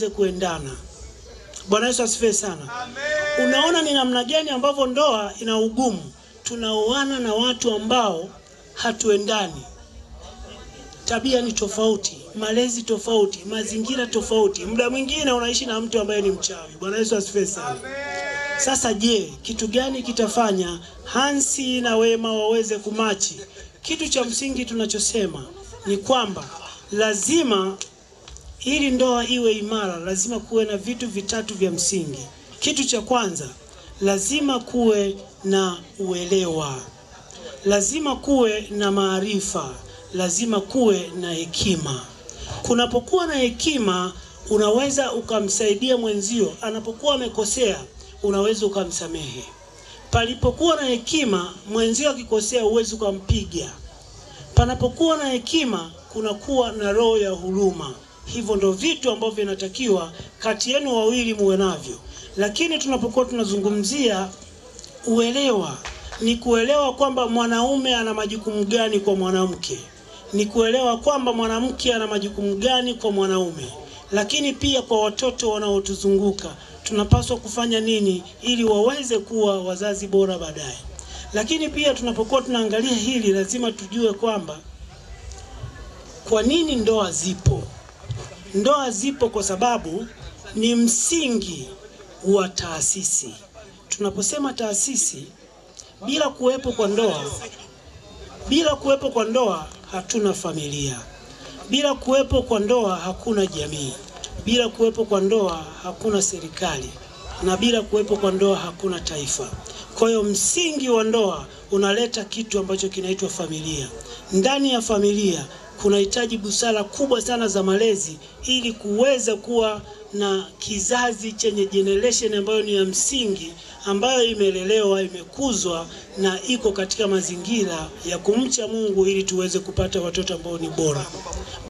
kuendana. Bwana Yesu asifiwe sana. Amen. Unaona ni namna gani ambavyo ndoa ina ugumu. Tunaoana na watu ambao hatuendani. Tabia ni tofauti, malezi tofauti, mazingira tofauti. Muda mwingine unaishi na mtu ambaye ni mchawi. Bwana Yesu asifiwe sana. Amen. Sasa je, kitu gani kitafanya Hansi na Wema waweze kumachi? Kitu cha msingi tunachosema ni kwamba lazima ili ndoa iwe imara, lazima kuwe na vitu vitatu vya msingi. Kitu cha kwanza, lazima kuwe na uelewa. Lazima kuwe na maarifa. Lazima kuwe na hekima. Kunapokuwa na hekima, unaweza ukamsaidia mwenzio. Anapokuwa amekosea, unaweza ukamsamehe. Palipokuwa na hekima, mwenzio akikosea uwezi ukampiga. Panapokuwa na hekima, kunakuwa na roho ya huruma. Hivyo ndo vitu ambavyo vinatakiwa kati yenu wawili muwe navyo. Lakini tunapokuwa tunazungumzia uelewa, ni kuelewa kwamba mwanaume ana majukumu gani kwa mwanamke. Ni kuelewa kwamba mwanamke ana majukumu gani kwa mwanaume. Lakini pia kwa watoto wanaotuzunguka, tunapaswa kufanya nini ili waweze kuwa wazazi bora baadaye. Lakini pia tunapokuwa tunaangalia hili, lazima tujue kwamba kwa nini ndoa zipo. Ndoa zipo kwa sababu ni msingi wa taasisi. Tunaposema taasisi, bila kuwepo kwa ndoa hatuna familia. Bila kuwepo kwa ndoa hakuna jamii. Bila kuwepo kwa ndoa hakuna serikali. Na bila kuwepo kwa ndoa hakuna taifa. Kwa hiyo msingi wa ndoa unaleta kitu ambacho kinaitwa familia. Ndani ya familia kunahitaji busara kubwa sana za malezi ili kuweza kuwa na kizazi chenye generation ambayo ni ya msingi, ambayo imelelewa, imekuzwa na iko katika mazingira ya kumcha Mungu ili tuweze kupata watoto ambao ni bora.